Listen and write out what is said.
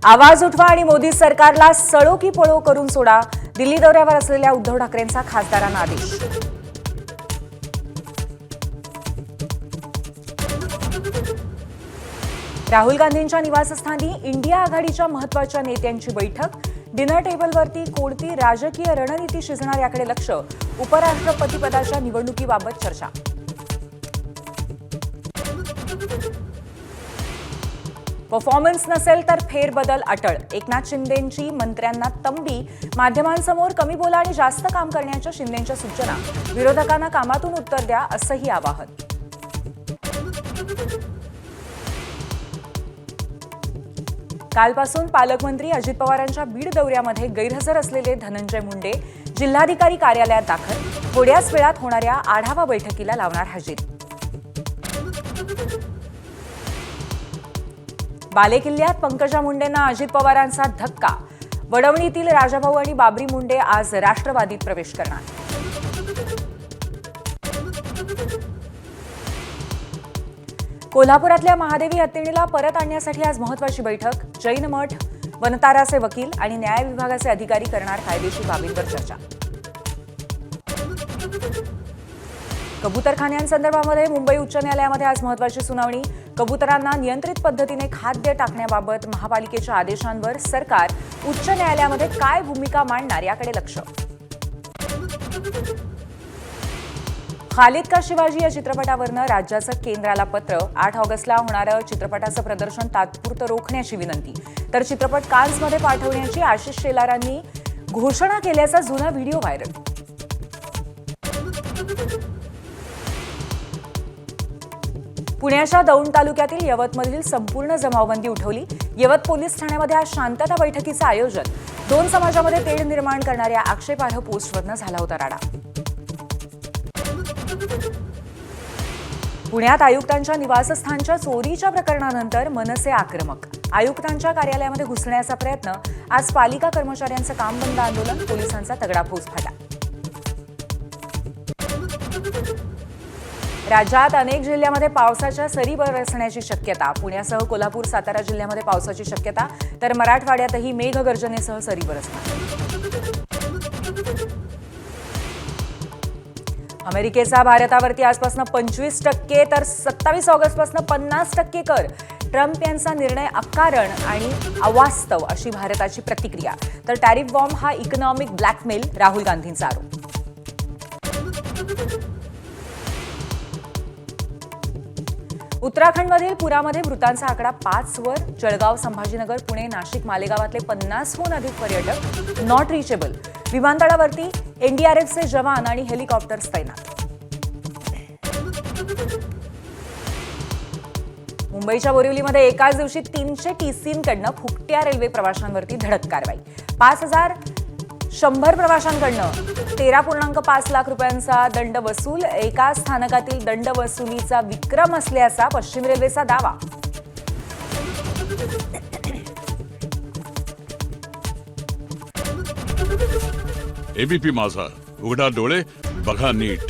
आवाज उठवा आणि मोदी सरकारला सळो की पळो करून सोडा. दिल्ली दौऱ्यावर असलेल्या उद्धव ठाकरेंचा खासदारांना आदेश. राहुल गांधींच्या निवासस्थानी इंडिया आघाडीच्या महत्त्वाच्या नेत्यांची बैठक. डिनर टेबलवरती कोणती राजकीय रणनीती शिजणार याकडे लक्ष. उपराष्ट्रपतीपदाच्या निवडणुकीबाबत चर्चा. परफॉर्मन्स नसेल तर फेरबदल अटळ. एकनाथ शिंदेंची मंत्र्यांना तंबी. माध्यमांसमोर कमी बोला आणि जास्त काम करण्याच्या शिंदेंच्या सूचना. विरोधकांना कामातून उत्तर द्या असंही आवाहन. कालपासून पालकमंत्री अजित पवारांच्या बीड दौऱ्यामध्ये गैरहजर असलेले धनंजय मुंडे जिल्हाधिकारी कार्यालयात दाखल. थोड्याच वेळात होणाऱ्या आढावा बैठकीला लावणार हजेरी. बालेकिल्ल्यात पंकजा मुंडेंना अजित पवारांचा धक्का. वडवणीतील राजाभाऊ आणि बाबरी मुंडे आज राष्ट्रवादीत प्रवेश करणार. कोल्हापुरातल्या महादेवी हत्तीणीला परत आणण्यासाठी आज महत्त्वाची बैठक. जैन मठ, वनताराचे वकील आणि न्याय विभागाचे अधिकारी करणार कायदेशीर बाबींवर चर्चा. कबुतरखान्यांसंदर्भामध्ये मुंबई उच्च न्यायालयामध्ये आज महत्त्वाची सुनावणी. कबुतरांना नियंत्रित पद्धतीने खाद्य टाकण्याबाबत महापालिकेच्या आदेशांवर सरकार उच्च न्यायालयामध्ये काय भूमिका मांडणार याकडे लक्ष. खालिद का शिवाजी या चित्रपटावरनं राज्याचं केंद्राला पत्र. 8 ऑगस्टला होणारं चित्रपटाचं प्रदर्शन तात्पुरतं रोखण्याची विनंती. तर चित्रपट कान्समध्ये पाठवण्याची आशिष शेलारांनी घोषणा केल्याचा जुना व्हिडिओ व्हायरल. पुण्याच्या दौंड तालुक्यातील यवतमधील संपूर्ण जमावबंदी उठवली. यवत पोलीस ठाण्यामध्ये आज शांतता बैठकीचं आयोजन. 2 समाजामध्ये तेढ निर्माण करणाऱ्या आक्षेपार्ह पोस्टवरनं झाला होता राडा. पुण्यात आयुक्तांच्या निवासस्थानच्या चोरीच्या प्रकरणानंतर मनसे आक्रमक. आयुक्तांच्या कार्यालयामध्ये घुसण्याचा प्रयत्न. आज पालिका कर्मचाऱ्यांचं काम बंद आंदोलन. पोलिसांचा तगडा फौजफाटा. राज्यात अनेक जिल्ह्यामध्ये पावसाच्या सरी बरसण्याची शक्यता. पुण्यासह कोल्हापूर, सातारा जिल्ह्यामध्ये पावसाची शक्यता. तर मराठवाड्यातही मेघगर्जनेसह सरी बरसणार. अमेरिकेचा भारतावरती आजपासून 25% तर 27 ऑगस्टपासून 50% कर. ट्रम्प यांचा निर्णय अकारण आणि अवास्तव अशी भारताची प्रतिक्रिया. तर टॅरिफ बॉम्ब हा इकॉनॉमिक ब्लॅकमेल. राहुल गांधींचा आरोप. उत्तराखंडमधील पुरामध्ये मृतांचा आकडा 5 वर. जळगाव, संभाजीनगर, पुणे, नाशिक, मालेगावातले 50हून अधिक पर्यटक नॉट रिचेबल. विमानतळावरती एनडीआरएफचे जवान आणि हेलिकॉप्टर्स तैनात. मुंबईच्या बोरिवलीमध्ये एकाच दिवशी 300 टीसींकडनं फुकट्या रेल्वे प्रवाशांवरती धडक कारवाई. 5100 प्रवाशांकडनं 13.5 लाख रुपयांचा दंड वसूल. एका स्थानकातील दंड वसुलीचा विक्रम असल्याचा पश्चिम रेल्वेचा दावा. एबीपी माझा, उघडा डोळे बघा नीट.